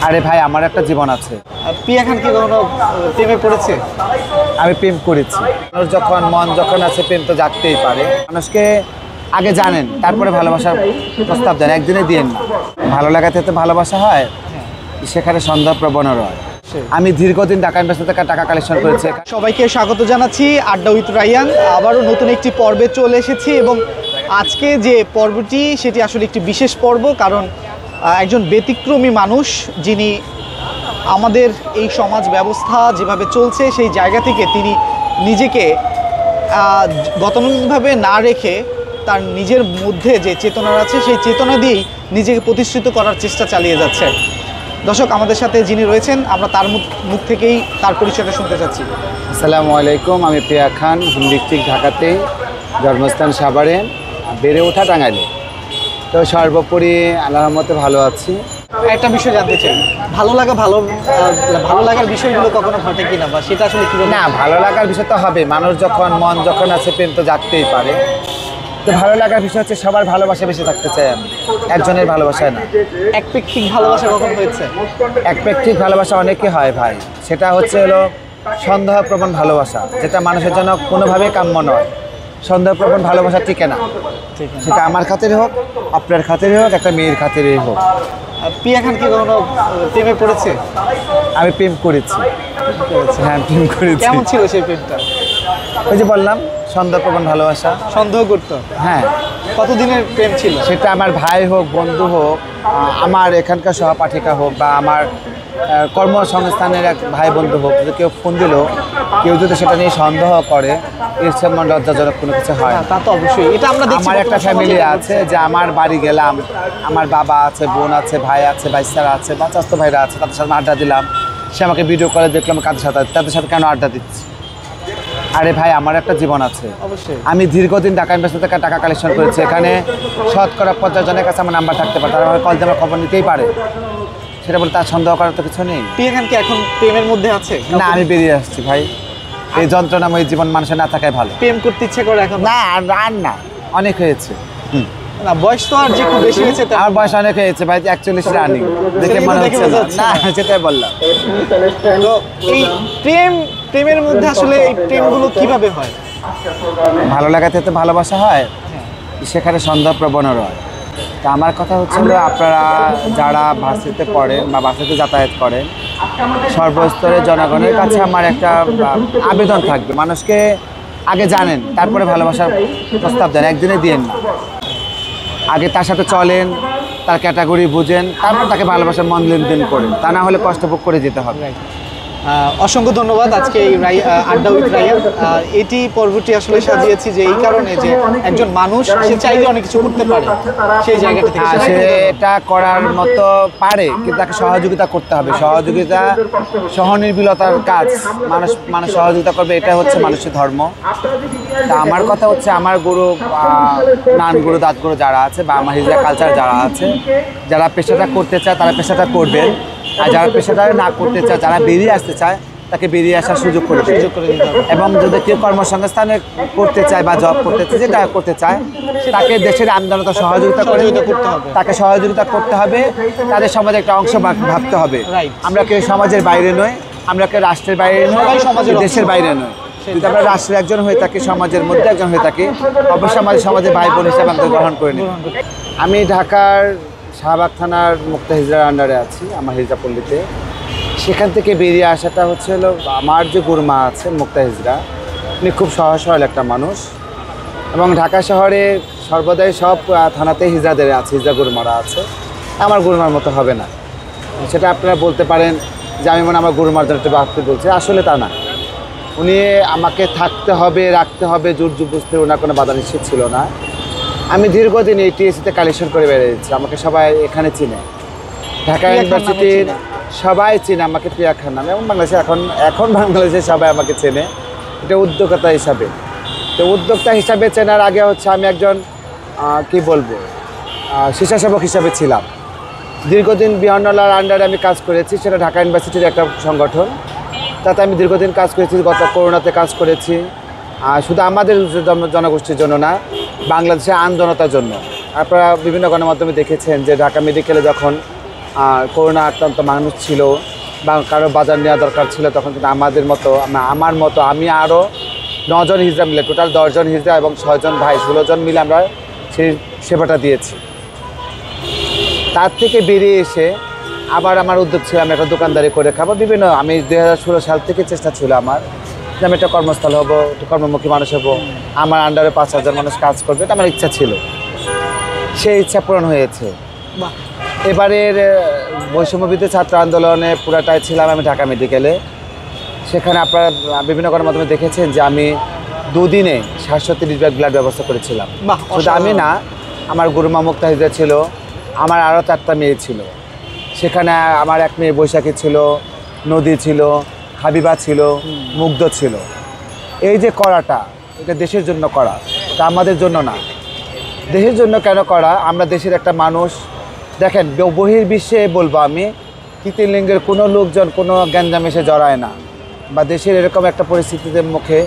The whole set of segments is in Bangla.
আরে ভাই, আমার একটা জীবন আছে। পিয়া খান কি কখনো প্রেমে পড়েছে? আমি প্রেম করেছি। মানুষ যখন মন যখন আছে, প্রেম তো জাগতেই পারে। মানুষকে আগে জানেন, তারপরে ভালোবাসার প্রস্তাব দেন, একদিনে দিয়েন না। ভালো লাগাতে তো ভালোবাসা হয়, সেখানে সন্দেহ প্রবণও হয়। আমি দীর্ঘদিন ঢাকা ইউনিভার্সিটি থেকে টাকা কালেকশন করেছি। সবাইকে স্বাগত জানাচ্ছি আড্ডা উইথ রায়ান। আবারও নতুন একটি পর্বে চলে এসেছি এবং আজকে যে পর্বটি সেটি আসলে একটি বিশেষ পর্ব, কারণ একজন ব্যতিক্রমী মানুষ, যিনি আমাদের এই সমাজ ব্যবস্থা যেভাবে চলছে সেই জায়গা থেকে তিনি নিজেকে গতানুগতিকভাবে না রেখে তার নিজের মধ্যে যে চেতনা আছে সেই চেতনা দিয়েই নিজেকে প্রতিষ্ঠিত করার চেষ্টা চালিয়ে যাচ্ছে। দর্শক, আমাদের সাথে যিনি রয়েছেন, আমরা তার মুখ থেকেই তার পরিচয়টা শুনতে চাচ্ছি। আসসালামু আলাইকুম, আমি প্রিয়া খান, হোম ডিস্ট্রিক্ট ঢাকাতে, জন্মস্থান সাভারে, বেড়ে ওঠা টাঙ্গাইলে। তো সর্বোপরি আল্লাহর রহমতে ভালো আছি। একটা বিষয় জানতে চাই, ভালো লাগার বিষয়গুলো কখনো ঘটে কিনা, বা সেটা আসলে কি? না, ভালো লাগার বিষয় তো হবে। মানুষ যখন মন যখন আছে, প্রেম তো জাগতেই পারে। তো ভালো লাগার বিষয় হচ্ছে সবার ভালোবাসা বেশি থাকতে চাই আমি, একজনের ভালোবাসায় না। একপেক্ষিক ভালোবাসা কখন হয়েছে? একপেক্ষিক ভালোবাসা অনেকে হয় ভাই, সেটা হচ্ছে সন্দেহপ্রবণ ভালোবাসা, যেটা মানুষের জন্য কোনোভাবেই কাম্য নয়। সন্দেহপ্রবণ ভালোবাসা টিকে না, সেটা আমার খাতিরে হোক, আপনার খাতিরে হোক, একটা মেয়ের খাতিরেই হোক। পিয়া খান কি কখনো প্রেমে পড়েছে? আমি প্রেম করেছি। হ্যাঁ, প্রেম করেছি। কেমন ছিল সেই প্রেমটা? ওই যে বললাম, সন্দেহপ্রবণ ভালোবাসা। সন্দেহ করতো? হ্যাঁ। কতদিনের প্রেম ছিল সেটা? আমার ভাই হোক, বন্ধু হোক, আমার এখানকার সহপাঠিকা হোক, বা আমার কর্মসংস্থানের এক ভাই বন্ধু হোক, যদি কেউ ফোন দিল, কেউ যদি সেটা নিয়ে সন্দেহ করে, এর সামনে লজ্জাজনক কোনো কিছু হয় না। তা তো অবশ্যই, এটা আমরা দেখছি। আমার একটা ফ্যামিলি আছে, যে আমার বাড়ি গেলাম, আমার বাবা আছে, বোন আছে, ভাই আছে, ভাইস্তারা আছে, বা চাচাতো ভাইরা আছে, তাদের সাথে আড্ডা দিলাম। সে আমাকে ভিডিও কলে দেখলাম তাদের সাথে কেন আড্ডা দিচ্ছি। আরে ভাই, আমার একটা জীবন আছে। অবশ্যই। আমি দীর্ঘদিন ঢাকা ইউনিভার্সিটি থেকে টাকা কালেকশন করেছি। এখানে শতকরা 50 জনের কাছে আমার নাম্বার থাকতে পারে, তারা আমার কল দিয়ে আমার খবর নিতেই পারে। সেটা বলে তার সন্দেহ করার তো কিছু নেই। পিয়া খান কি এখন প্রেমের মধ্যে আছে? না, আমি বেরিয়ে আসছি ভাই। এই যন্ত্রণাময় জীবন মানুষের না থাকাই ভালো। প্রেম করতে ইচ্ছে করে এখন? না, আর না, অনেক হয়েছে। না, বয়স তো আর যে খুব বেশি হয়েছে। আমার বয়স অনেক হয়েছে ভাই, 41 রানিং, দেখে মনে হচ্ছে না। সেটাই বললাম। তো এই প্রেমের মধ্যে আসলে এই প্রেমগুলো কিভাবে হয়? ভালো লাগাতে তো ভালোবাসা হয়, সেখানে সন্দেহ প্রবণও হয়। তা আমার কথা হচ্ছিল, আপনারা যারা ভার্সিটিতে পড়েন বা ভার্সিটিতে যাতায়াত করেন, সর্বস্তরের জনগণের কাছে আমার একটা আবেদন থাকবে, মানুষকে আগে জানেন, তারপরে ভালোবাসার প্রস্তাব দেন, একদিনে দিয়েন না। আগে তার সাথে চলেন, তার ক্যাটাগরি বুঝেন, তারপর তাকে ভালোবাসার মন লেনদেন করেন, তা না হলে কষ্ট ভোগ করে যেতে হবে। অসংখ্য ধন্যবাদ। আজকে এই আড্ডা উইথ রায়ান এটি পর্বটি আসলে সাজিয়েছি যে এই কারণে, যে একজন মানুষ সে চাইলে অনেক কিছু করতে পারে, সেই জায়গাটা থেকে সে এটা করার মতো পারে, কিন্তু তাকে সহযোগিতা করতে হবে। সহযোগিতা সহনির্ভীলতার কাজ, মানুষ সহযোগিতা করবে, এটা হচ্ছে মানুষের ধর্ম। তা আমার কথা হচ্ছে, আমার গুরু, নান গুরু, দাঁত গুরু যারা আছে, বা আমার হিজরা কালচার যারা আছে, যারা পেশাটা করতে চায় তারা পেশাটা করবেন, আর যারা পেশাটা না করতে চায়, যারা বেরিয়ে আসতে চায়, তাকে বেরিয়ে আসার সুযোগ করে দিতে হবে। এবং যদি কেউ কর্মসংস্থানে করতে চায় বা জব করতে চায়, যেটা করতে চায়, তাকে দেশের আমদানিতে সহযোগিতা করতে হবে, তাকে সহযোগিতা করতে হবে। তাদের সমাজে একটা অংশ ভাবতে হবে। আমরা কেউ সমাজের বাইরে নই, আমরা কেউ রাষ্ট্রের বাইরে নই, দেশের বাইরে নই। যদি আমরা রাষ্ট্রের একজন হয়ে থাকি, সমাজের মধ্যে একজন হয়ে থাকি, অবশ্যই আমাদের সমাজের ভাই বোন হিসেবে আমাদের গ্রহণ করে নিই। আমি ঢাকার শাহবাগ থানার মুক্তা হিজরার আন্ডারে আছি, আমার হিজরা পল্লীতে। সেখান থেকে বেরিয়ে আসাটা হচ্ছে আমার যে গুরমা আছে মুক্তা হিজরা, উনি খুব সহজ সরল একটা মানুষ, এবং ঢাকা শহরে সর্বদাই সব থানাতে হিজরাদের আছে, হিজরা গুরমারা আছে। আমার গুরমার মতো হবে না, সেটা আপনারা বলতে পারেন যে আমি মনে আমার গুরমার জন্য একটু ভাবতে বলছি, আসলে তা না। উনি আমাকে থাকতে হবে, রাখতে হবে, জোর জবরদস্তি, ওনার কোনো বাধা নিষেধ ছিল না। আমি দীর্ঘদিন এই টিএসসিতে কালেকশন করে বেরিয়েছি, আমাকে সবাই এখানে চিনে, ঢাকা ইউনিভার্সিটির সবাই চিনে আমাকে প্রিয়া খান নামে, এবং বাংলাদেশে এখন বাংলাদেশে সবাই আমাকে চেনে, এটা উদ্যোক্তা হিসাবে। তো উদ্যোক্তা হিসাবে চেনার আগে হচ্ছে আমি একজন কি বলবো, স্বেচ্ছাসেবক হিসাবে ছিলাম। দীর্ঘদিন বিহান্নলার আন্ডারে আমি কাজ করেছি, সেটা ঢাকা ইউনিভার্সিটির একটা সংগঠন, তাতে আমি দীর্ঘদিন কাজ করেছি। গত করোনাতে কাজ করেছি, শুধু আমাদের জনগোষ্ঠীর জন্য না, বাংলাদেশের আন্দোলনতার জন্য। আপনারা বিভিন্ন গণমাধ্যমে দেখেছেন যে ঢাকা মেডিকেলে যখন আর করোনা আক্রান্ত মানুষ ছিল বা কারো বাজার নেওয়া দরকার ছিল, তখন কিন্তু আমাদের মতো আমার মতো আমি আরও 9 জন হিজড়া মিলে, টোটাল 10 জন হিজড়া এবং 6 জন ভাই 16 জন মিলে আমরা সেই সেবাটা দিয়েছি। তার থেকে বেরিয়ে এসে আবার আমার উদ্যোগ ছিল আমি একটা দোকানদারি করে খাবো। বিভিন্ন আমি 2016 সাল থেকে চেষ্টা ছিল আমার যে আমি একটা কর্মস্থল হবো, একটা কর্মমুখী মানুষ হবো, আমার আন্ডারে 5,000 মানুষ কাজ করবে, এটা আমার ইচ্ছা ছিল। সেই ইচ্ছা পূরণ হয়েছে। এবারের বৈষম্যবিরোধী ছাত্র আন্দোলনে পুরাটাই ছিলাম আমি ঢাকা মেডিকেলে। সেখানে আপনারা বিভিন্ন গণমাধ্যমে দেখেছেন যে আমি 2 দিনে 730 ব্যাগ ব্লাড ব্যবস্থা করেছিলাম। শুধু আমি না, আমার গুরুমা মুক্তাহিদা ছিল, আমার আরও 4টা মেয়ে ছিল। সেখানে আমার এক মেয়ে বৈশাখী ছিল, নদী ছিল, হাবিবা ছিল, মুগ্ধ ছিল। এই যে করাটা, এটা দেশের জন্য করা, এটা আমাদের জন্য না। দেশের জন্য কেন করা? আমরা দেশের একটা মানুষ। দেখেন, বহির্বিশ্বে বলবো আমি, তৃতীয় লিঙ্গের কোনো লোকজন কোনো গ্যাঞ্জাম এসে জড়ায় না, বা দেশের এরকম একটা পরিস্থিতির মুখে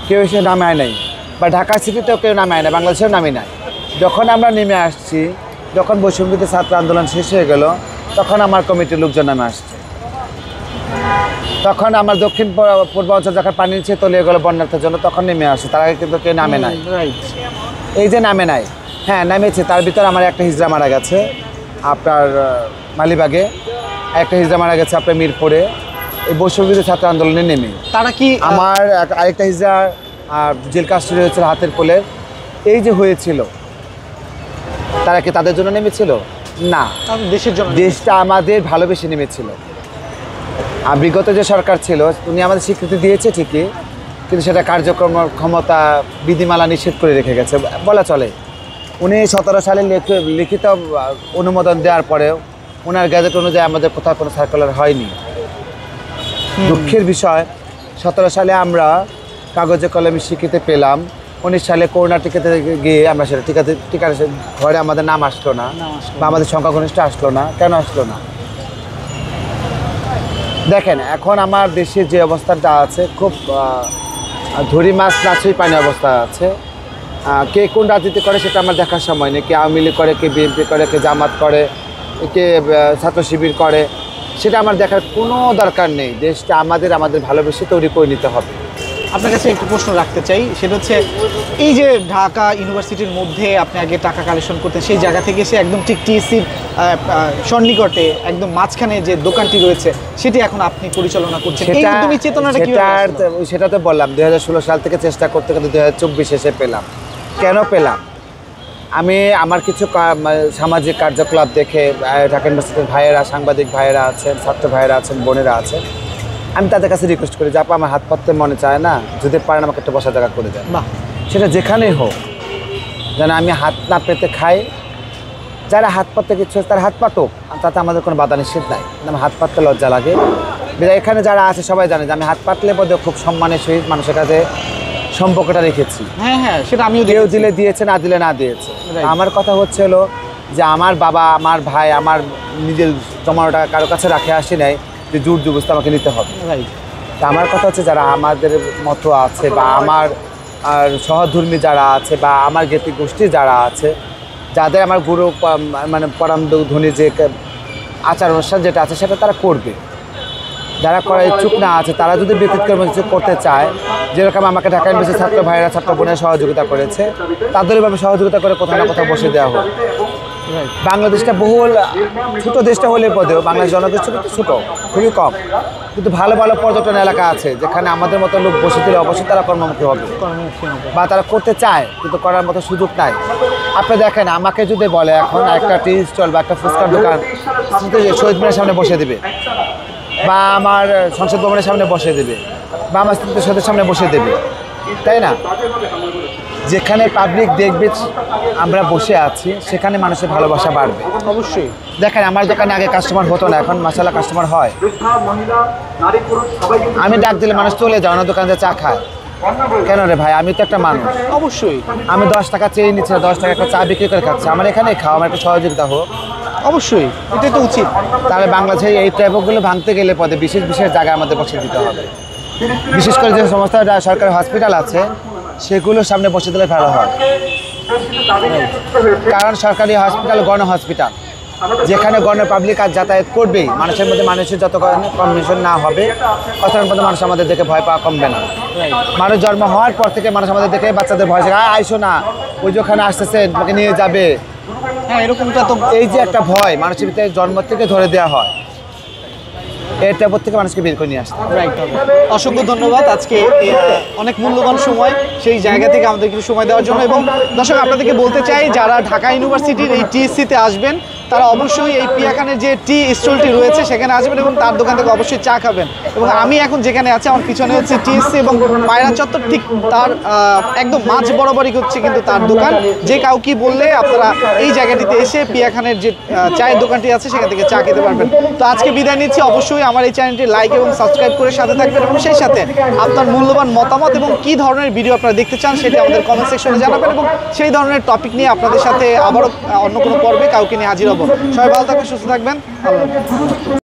কেউ এসে নামায় নাই, বা ঢাকা সিটিতেও কেউ নামায় না, বাংলাদেশেও নামি নাই। যখন আমরা নেমে আসছি, যখন বৈষম্যবিরোধী ছাত্র আন্দোলন শেষ হয়ে গেল, তখন আমার কমিটির লোকজন নামে আসছে। তখন আমার দক্ষিণ পূর্বাঞ্চল যখন পানি নিচে তলিয়ে গেল বন্যার্থের জন্য, তখন নেমে আসে। তার আগে কিন্তু কেউ নামে নাই। এই যে নামে নাই, হ্যাঁ নামেছে, তার ভিতর আমার একটা হিজড়া মারা গেছে আপনার মালিবাগে, একটা হিজড়া মারা গেছে আপনার মিরপুরে, এই বৈষম্যবিরোধী ছাত্র আন্দোলনে নেমে। তারা কি আমার আরেকটা হিজড়া জেল কাস্টডি হয়েছিল হাতের পোলের। এই যে হয়েছিল, তারা কি তাদের জন্য নেমেছিল? না, দেশের জন্য, দেশটা আমাদের ভালোবেসে নেমেছিল। আর বিগত যে সরকার ছিল, উনি আমাদের স্বীকৃতি দিয়েছে ঠিকই, কিন্তু সেটা কার্যক্রম ক্ষমতা বিধিমালা নিষেধ করে রেখে গেছে বলা চলে। উনি 17 সালে লিখিত অনুমোদন দেওয়ার পরেও ওনার গ্যাজেট অনুযায়ী আমাদের কোথাও কোনো সার্কুলার হয়নি। দুঃখের বিষয়, 17 সালে আমরা কাগজে কলমে স্বীকৃতি পেলাম, 19 সালে করোনা টিকাতে গিয়ে আমরা সেটা টিকার ঘরে আমাদের নাম আসলো না, বা আমাদের সংখ্যাগরিষ্ঠ আসলো না। কেন আসলো না? দেখেন, এখন আমার দেশের যে অবস্থাটা আছে, খুব ধরি মাছ নাচই পানি অবস্থা আছে। কে কোন রাজনীতি করে সেটা আমার দেখার সময় নেই। কে আওয়ামী লীগ করে, কে বিএনপি করে, কে জামাত করে, কে ছাত্র শিবির করে, সেটা আমার দেখার কোনো দরকার নেই। দেশটা আমাদের ভালোবেসে তৈরি করে নিতে হবে। আপনার কাছে একটু প্রশ্ন রাখতে চাই, সেটা হচ্ছে এই যে ঢাকা ইউনিভার্সিটির মধ্যে আপনি আগে টাকা কালেকশন করতেন, সেই জায়গা থেকে এসে একদম ঠিক টিএসসির সন্নিকটে একদম মাঝখানে যে দোকানটি রয়েছে, সেটি এখন আপনি পরিচালনা করছেন। এই উদ্যমী চেতনাটা কি? সেটা তো বললাম 2016 সাল থেকে চেষ্টা করতে করতে 2024 এসে পেলাম। কেন পেলাম? আমি আমার কিছু সামাজিক কার্যকলাপ দেখে, ঢাকা ইউনিভার্সিটির ভাইয়েরা, সাংবাদিক ভাইয়েরা আছেন, ছাত্র ভাইয়েরা আছেন, বোনেরা আছেন, আমি তাদের কাছে রিকোয়েস্ট করি যে আপা আমার হাত পাততে মনে চায় না, যদি পারেন আমাকে একটা বসার জায়গা করে দেন। সেটা যেখানেই হোক, যেন আমি হাত না পেতে খাই। যারা হাত পাততে কিছু তারা হাত পাতুক, তাতে আমাদের কোনো বাধা নিষেধ নাই। আমার হাত পাততে লজ্জা লাগে। এখানে যারা আছে সবাই জানে যে আমি হাত পাতলে বোধ খুব সম্মানের সহিত মানুষের কাছে সম্পর্কটা রেখেছি। হ্যাঁ হ্যাঁ, সেটা আমিও কেউ দিলে দিয়েছে, না দিলে না দিয়েছে। আমার কথা হচ্ছে হলো যে আমার বাবা, আমার ভাই, আমার নিজের জমানো টাকা কারো কাছে রাখে আসি নাই যে জোর জবরদস্তি আমাকে নিতে হবে। তা আমার কথা হচ্ছে যারা আমাদের মতো আছে, বা আমার সহধর্মী যারা আছে, বা আমার জ্ঞাতি গোষ্ঠী যারা আছে, যাদের আমার গুরু মানে পরম ধ্বনি যে আচার অনুষ্ঠান যেটা আছে সেটা তারা করবে। যারা করার ইচ্ছুক না আছে, তারা যদি ব্যতিক্রম কিছু করতে চায়, যেরকম আমাকে ঢাকা ইউনিভার্সিটির ছাত্র ভাইয়েরা, ছাত্র বোনেরা সহযোগিতা করেছে, তাদেরভাবে সহযোগিতা করে কোথাও না কোথাও বসে দেওয়া হোক। বাংলাদেশটা বহুল ছোটো দেশটা হলে পদেও বাংলাদেশ জনগোষ্ঠী কিন্তু ছোটো, খুবই কম, কিন্তু ভালো ভালো পর্যটন এলাকা আছে যেখানে আমাদের মতো লোক বসে দিলে অবশ্যই তারা কর্মমুখী হবে, বা তারা করতে চায় কিন্তু করার মতো সুযোগ নাই। আপনি দেখেন, আমাকে যদি বলে এখন একটা টি স্টল বা একটা ফুচকার দোকান শহীদ মিনারের সামনে বসে দেবে, বা আমার সংসদ ভবনের সামনে বসে দেবে, বা আমার স্মৃতিসৌধের সামনে বসে দেবে, তাই না? যেখানে পাবলিক দেখবে আমরা বসে আছি, সেখানে মানুষের ভালোবাসা বাড়বে অবশ্যই। দেখেন, আমার দোকানে আগে কাস্টমার হতো না, এখন মাশাআল্লাহ কাস্টমার হয়। আমি ডাক দিলে মানুষ চলে যায়, অন্য দোকানে চা খায়। কেন রে ভাই, আমি তো একটা মানুষ। অবশ্যই। আমি 10 টাকা চেয়ে নিচ্ছি, 10 টাকা একটা চা বিক্রি করে খাচ্ছি, আমার এখানে খাওয়া, আমার একটা সহযোগিতা হোক। অবশ্যই, এটাই তো উচিত। তাহলে বাংলাদেশে এই ট্র্যাফিকগুলো ভাঙতে গেলে পদে বিশেষ বিশেষ জায়গায় আমাদের বসে দিতে হবে। বিশেষ করে যে সমস্ত সরকারি হসপিটাল আছে, সেগুলোর সামনে বসে দিলে ভালো হয়। কারণ সরকারি হসপিটাল গণ হসপিটাল, যেখানে গণ পাবলিক আর যাতায়াত করবেই, মানুষের মধ্যে মানুষের যত কম্বিনেশন না হবে ততক্ষণ পর্যন্ত মানুষ আমাদের দেখে ভয় পাওয়া কমবে না। মানুষ জন্ম হওয়ার পর থেকে মানুষ আমাদের দেখে বাচ্চাদের ভয় থাকে, আইসো না, ওই যে ওখানে আসতেছে তোমাকে নিয়ে যাবে। হ্যাঁ, এরকমটা তো এই যে একটা ভয় মানুষের ভিতরে জন্ম থেকে ধরে দেওয়া হয়, এটার উপর থেকে মানুষকে বের করে নিয়ে আসতে হবে। রাইট। অসংখ্য ধন্যবাদ আজকে অনেক মূল্যবান সময় সেই জায়গা থেকে আমাদের কিছু সময় দেওয়ার জন্য। এবং দর্শক, আপনাদেরকে বলতে চাই, যারা ঢাকা ইউনিভার্সিটির এই টিএসসিতে আসবেন তারা অবশ্যই এই পিয়া খানের যে টি স্টলটি রয়েছে সেখানে আসবেন এবং তার দোকান থেকে অবশ্যই চা খাবেন। এবং আমি এখন যেখানে আছি, আমার পিছনে হচ্ছে টিএসসি এবং পায়রা চত্বর, ঠিক তার একদম মাঝ বরাবরই হচ্ছে কিন্তু তার দোকান। যে কাউকে বললে আপনারা এই জায়গাটিতে এসে পিয়া খানের যে চায়ের দোকানটি আছে সেখান থেকে চা খেতে পারবেন। তো আজকে বিদায় নিচ্ছি। অবশ্যই আমার এই চ্যানেলটি লাইক এবং সাবস্ক্রাইব করে সাথে থাকবেন এবং সেই সাথে আপনার মূল্যবান মতামত এবং কী ধরনের ভিডিও আপনারা দেখতে চান সেটি আমাদের কমেন্ট সেকশনে জানাবেন এবং সেই ধরনের টপিক নিয়ে আপনাদের সাথে আবারও অন্য কোনো পর্বে কাউকে নিয়ে হাজির হব। সবাই ভালো থাকবেন, সুস্থ থাকবেন। আল্লাহ হাফেজ।